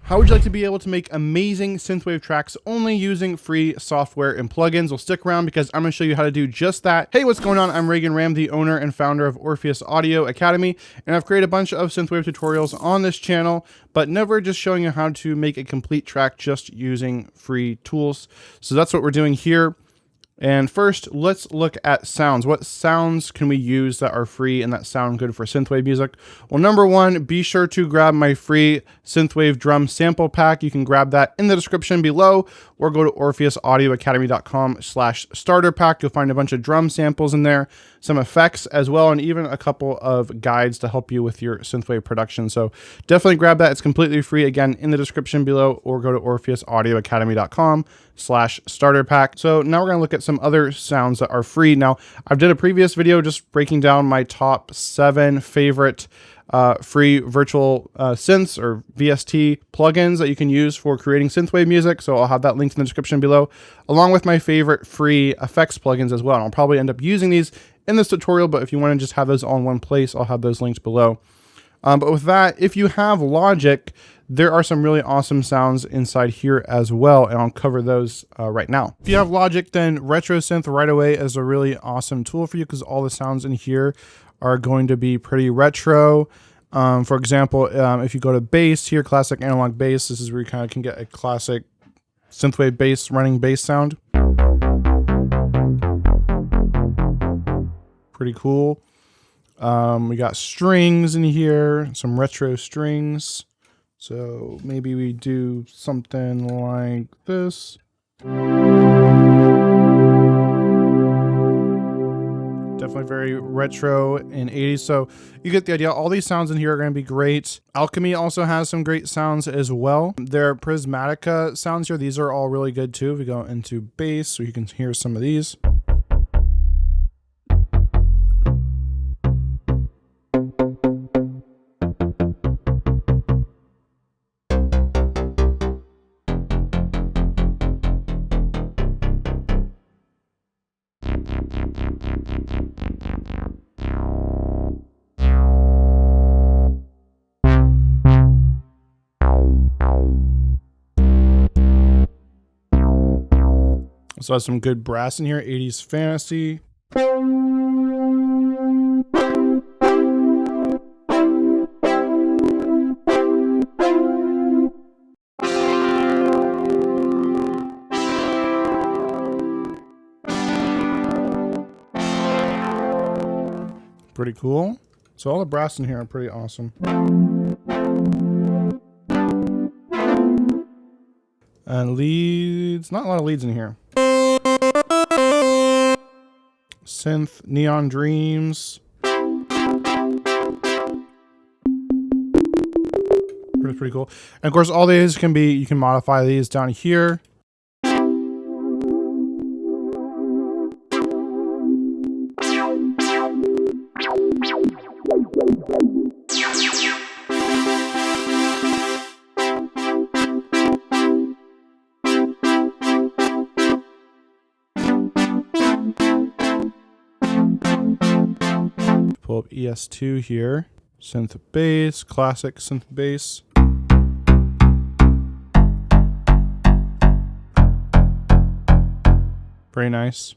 How would you like to be able to make amazing synthwave tracks only using free software and plugins? Well, stick around because I'm going to show you how to do just that. Hey, what's going on? I'm Reagan Ram, the owner and founder of Orpheus Audio Academy, and I've created a bunch of synthwave tutorials on this channel, but never just showing you how to make a complete track just using free tools. So that's what we're doing here. And first, let's look at sounds. What sounds can we use that are free and that sound good for synthwave music? Well, number one, be sure to grab my free synthwave drum sample pack. You can grab that in the description below, or go to orpheusaudioacademy.com/starter pack. You'll find a bunch of drum samples in there, some effects as well, and even a couple of guides to help you with your synthwave production. So definitely grab that. It's completely free, again, in the description below, or go to orpheusaudioacademy.com/starter pack. So now we're going to look at some other sounds that are free. Now, I've did a previous video just breaking down my top 7 favorite free virtual synths or VST plugins that you can use for creating synthwave music. So I'll have that linked in the description below, along with my favorite free effects plugins as well. And I'll probably end up using these in this tutorial, but if you want to just have those all in one place, I'll have those linked below. But with that, if you have Logic, there are some really awesome sounds inside here as well, and I'll cover those right now. If you have Logic, then Retro Synth right away is a really awesome tool for you because all the sounds in here are going to be pretty retro. For example, if you go to bass here, classic analog bass, this is where you kind of can get a classic synthwave bass, running bass sound. Pretty cool. We got strings in here, some retro strings. So maybe we do something like this. Definitely very retro and 80s. So you get the idea. All these sounds in here are going to be great. Alchemy also has some great sounds as well. Their Prismatica sounds here, these are all really good too. If we go into bass, so you can hear some of these. So has some good brass in here, 80s fantasy. Pretty cool. So all the brass in here are pretty awesome. And leads, not a lot of leads in here. Synth, Neon Dreams. Pretty cool. And of course, all these can be, you can modify these down here. Pull up ES2 here, synth bass, classic synth bass. Very nice.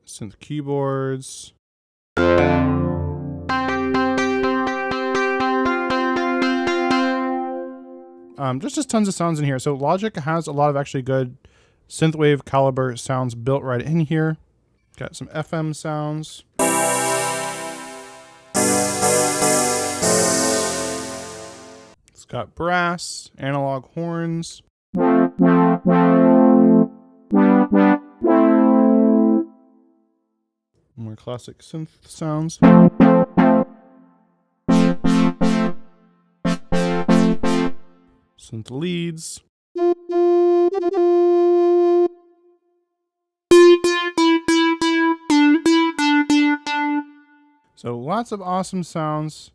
Synth keyboards. Just tons of sounds in here. So Logic has a lot of actually good synthwave caliber sounds built right in here. Got some FM sounds. It's got brass, analog horns. More classic synth sounds. Synth leads. So lots of awesome sounds.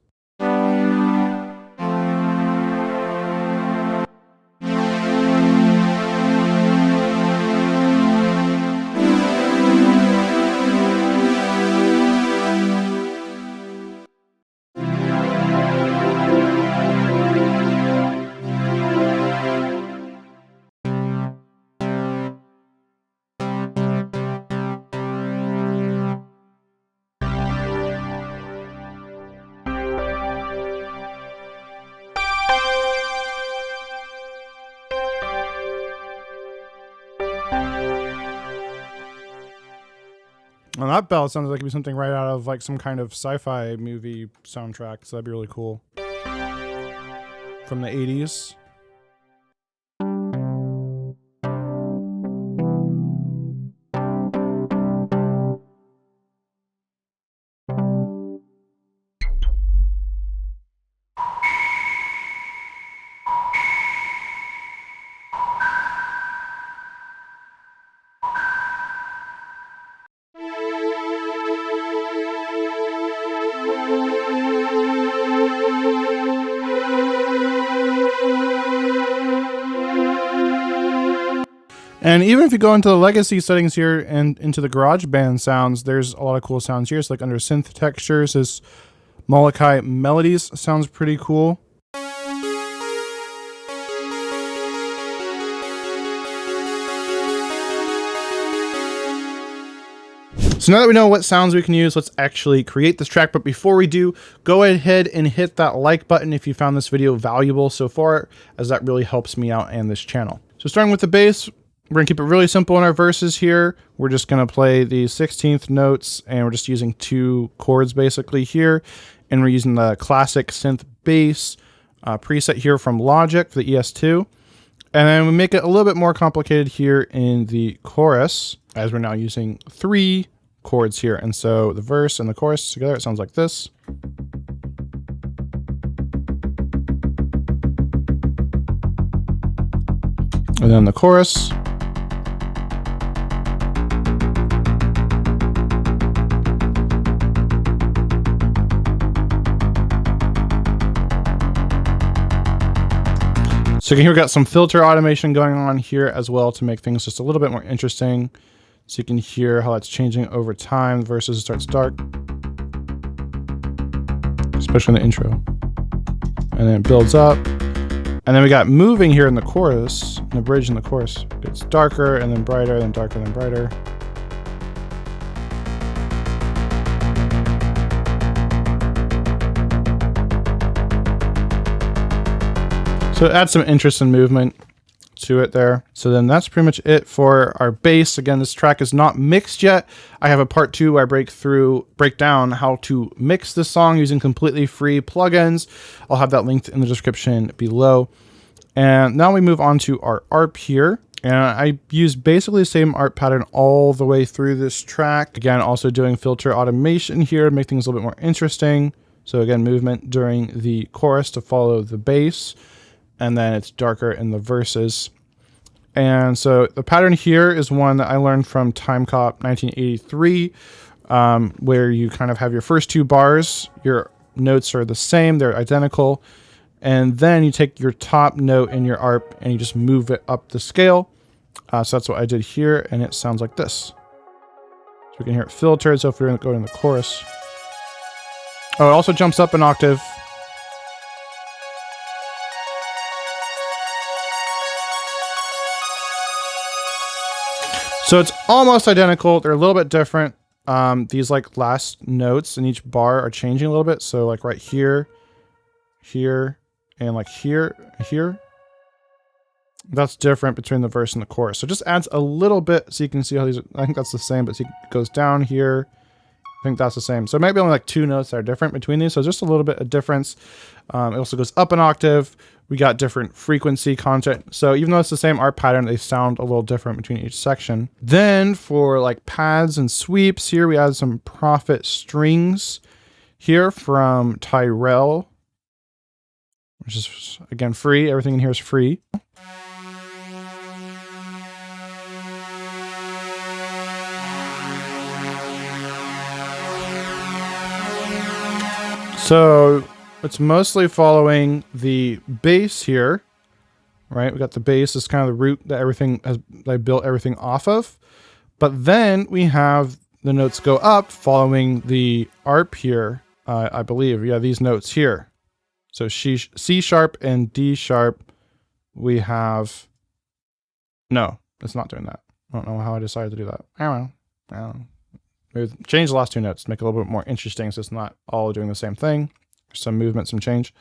Well, that bell sounds like it'd be something right out of like some kind of sci-fi movie soundtrack, so that'd be really cool. From the 80s. And even if you go into the legacy settings here and into the GarageBand sounds, there's a lot of cool sounds here. So like under synth textures, this Molokai melodies sounds pretty cool. So now that we know what sounds we can use, let's actually create this track. But before we do, go ahead and hit that like button if you found this video valuable so far, as that really helps me out and this channel. So starting with the bass, we're gonna keep it really simple in our verses here. We're just gonna play the 16th notes, and we're just using 2 chords basically here. And we're using the classic synth bass preset here from Logic for the ES2. And then we make it a little bit more complicated here in the chorus, as we're now using 3 chords here. And so the verse and the chorus together, it sounds like this. And then the chorus. So you can hear we got some filter automation going on here as well to make things just a little bit more interesting. So you can hear how it's changing over time. The verses starts dark, especially in the intro. And then it builds up. And then we got moving here in the chorus, in the bridge in the chorus. It's darker and then brighter, then darker, then brighter. So it adds some interest and movement to it there. So then that's pretty much it for our bass. Again, this track is not mixed yet. I have a part 2 where I break down how to mix this song using completely free plugins. I'll have that linked in the description below. And now we move on to our ARP here. And I use basically the same ARP pattern all the way through this track. Again, also doing filter automation here to make things a little bit more interesting. So again, movement during the chorus to follow the bass. And then it's darker in the verses. And so the pattern here is one that I learned from Timecop 1983, where you kind of have your first 2 bars, your notes are the same, they're identical, and then you take your top note in your ARP and you just move it up the scale. So that's what I did here, and it sounds like this. So we can hear it filtered, so if we're going to go in the chorus. Oh, it also jumps up an octave. So it's almost identical. They're a little bit different. These like last notes in each bar are changing a little bit. So like right here, here, and like here, here. That's different between the verse and the chorus. So it just adds a little bit so you can see how these are, I think that's the same, but see, it goes down here. I think that's the same. So it might be only like 2 notes that are different between these. So just a little bit of difference. It also goes up an octave. We got different frequency content. So even though it's the same ARP pattern, they sound a little different between each section. Then for like pads and sweeps here, we add some Prophet strings here from Tyrell, which is again free. Everything in here is free. So it's mostly following the bass here, right? We got the bass is kind of the root that I built everything off of. But then we have the notes go up following the ARP here, I believe. Yeah, these notes here. So C sharp and D sharp, we have, no, it's not doing that. I don't know how I decided to do that. I don't know. Maybe change the last 2 notes to make it a little bit more interesting so it's not all doing the same thing. Some movement, some change.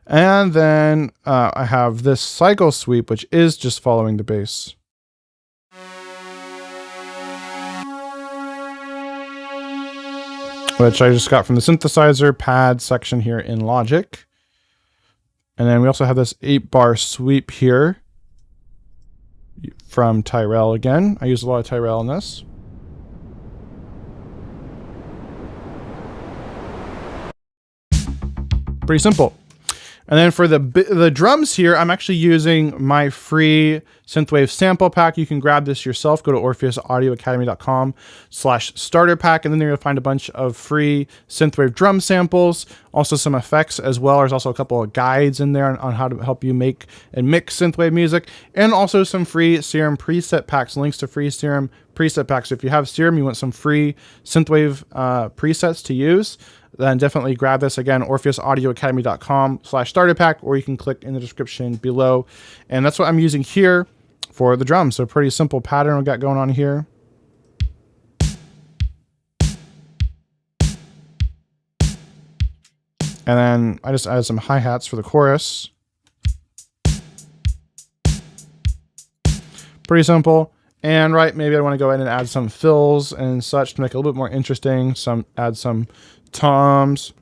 And then I have this cycle sweep, which is just following the bass. which I just got from the synthesizer pad section here in Logic. And then we also have this 8-bar sweep here from Tyrell again. I use a lot of Tyrell in this. Pretty simple. And then for the drums here, I'm actually using my free Synthwave sample pack. You can grab this yourself. Go to orpheusaudioacademy.com/starter pack, and then you're gonna find a bunch of free Synthwave drum samples, also some effects as well. There's also a couple of guides in there on how to help you make and mix Synthwave music, and also some free Serum preset packs, links to free Serum preset packs. So if you have Serum, you want some free Synthwave presets to use, then definitely grab this. Again, orpheusaudioacademy.com/starter pack, or you can click in the description below. And that's what I'm using here for the drums. So pretty simple pattern we got going on here. And then I just added some hi-hats for the chorus. Pretty simple. And maybe I want to go ahead and add some fills and such to make it a little bit more interesting. Add some toms,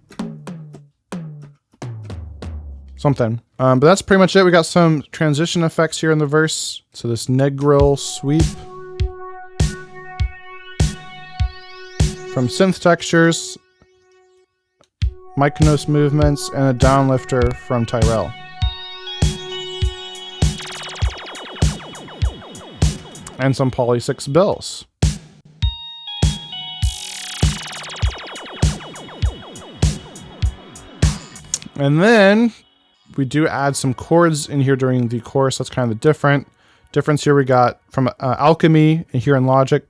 something. But that's pretty much it. We got some transition effects here in the verse. So this Negril sweep from Synth Textures, Mykonos movements, and a downlifter from Tyrell. And some Poly 6 bills. And then we do add some chords in here during the chorus. That's kind of the difference here. We got from Alchemy, and here in Logic,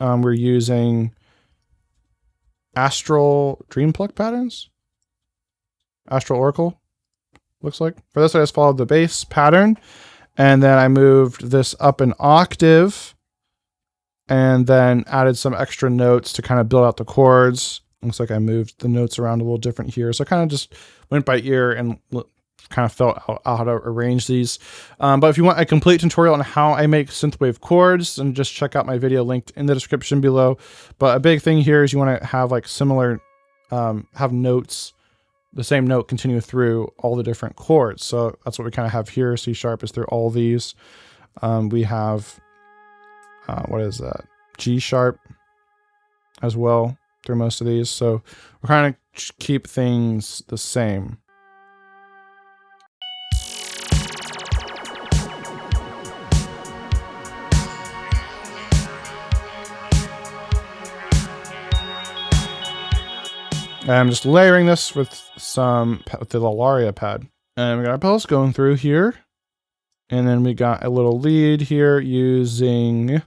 we're using Astral Dream Pluck patterns. Astral Oracle, looks like. For this, I just followed the bass pattern, and then I moved this up an octave, and then added some extra notes to kind of build out the chords. Looks like I moved the notes around a little different here. So I kind of just went by ear and kind of felt out how to arrange these. But if you want a complete tutorial on how I make Synthwave chords, then just check out my video linked in the description below. But a big thing here is you want to have like similar, have notes, the same note continue through all the different chords. So that's what we kind of have here. C sharp is through all these. We have, what is that? G sharp as well through most of these. So we're trying to keep things the same. And I'm just layering this with the Lalaria pad. And we got our pedals going through here. And then we got a little lead here using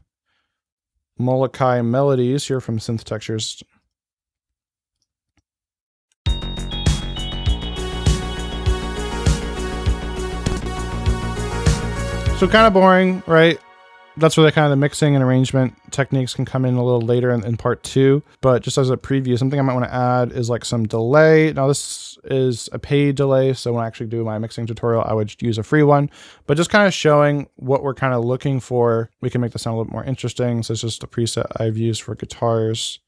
Molokai Melodies here from Synth Textures. So kind of boring, right? That's where the kind of the mixing and arrangement techniques can come in a little later in part 2. But just as a preview, something I might want to add is like some delay. Now this is a paid delay, so when I actually do my mixing tutorial, I would use a free one. But just kind of showing what we're kind of looking for, we can make this sound a little bit more interesting. So it's just a preset I've used for guitars.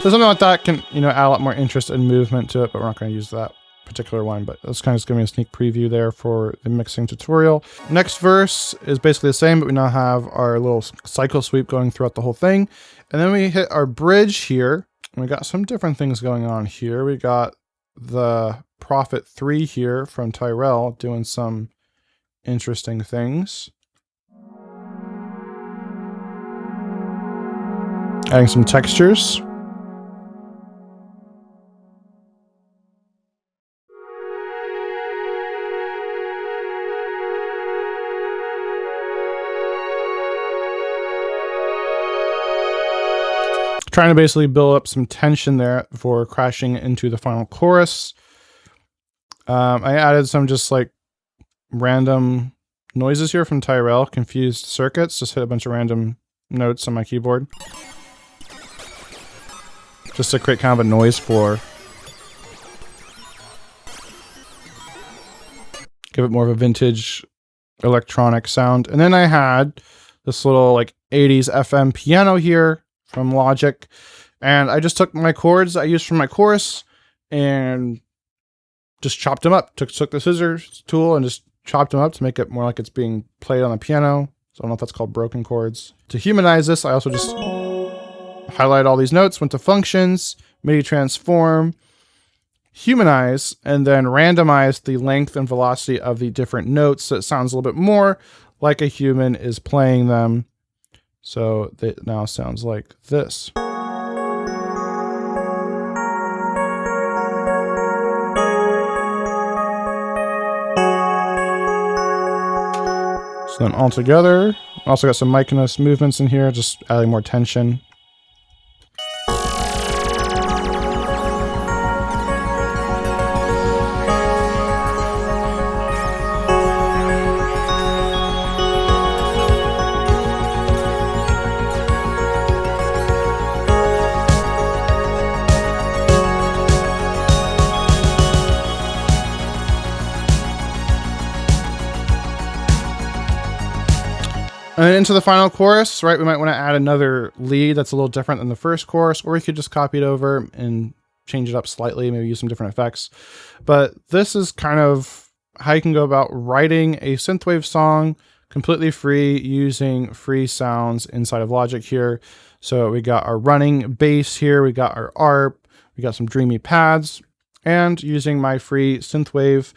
So something like that can, add a lot more interest and movement to it, but we're not going to use that particular one. But that's kind of just giving me a sneak preview there for the mixing tutorial. Next verse is basically the same, but we now have our little cycle sweep going throughout the whole thing. And then we hit our bridge here, and we got some different things going on here. We got the Prophet 3 here from Tyrell doing some interesting things. Adding some textures. Trying to basically build up some tension there before crashing into the final chorus. I added some just like random noises here from Tyrell, confused circuits, just hit a bunch of random notes on my keyboard. Just to create kind of a noise floor. give it more of a vintage electronic sound. And then I had this little like 80s FM piano here from Logic. And I just took my chords I used for my chorus and just chopped them up. Took the scissors tool and just chopped them up to make it more like it's being played on the piano. So I don't know if that's called broken chords. To humanize this, I also just highlight all these notes, went to functions, MIDI transform, humanize, and then randomize the length and velocity of the different notes so it sounds a little bit more like a human is playing them. So it now sounds like this. So then all together, also got some Mykonos movements in here, just adding more tension. And then into the final chorus, right? We might want to add another lead that's a little different than the first chorus, or we could just copy it over and change it up slightly, maybe use some different effects. But this is kind of how you can go about writing a synthwave song completely free using free sounds inside of Logic here. So we got our running bass here, we got our ARP, we got some dreamy pads, and using my free Synthwave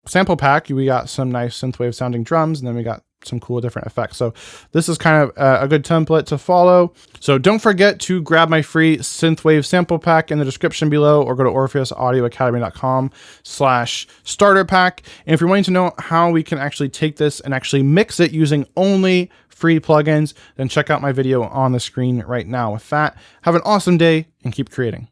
sample pack, we got some nice synthwave sounding drums, and then we got some cool different effects. So this is kind of a good template to follow. So don't forget to grab my free Synthwave sample pack in the description below, or go to orpheusAudioacademy.com/starter pack. And if you're wanting to know how we can actually take this and actually mix it using only free plugins, then check out my video on the screen right now. With that, have an awesome day and keep creating.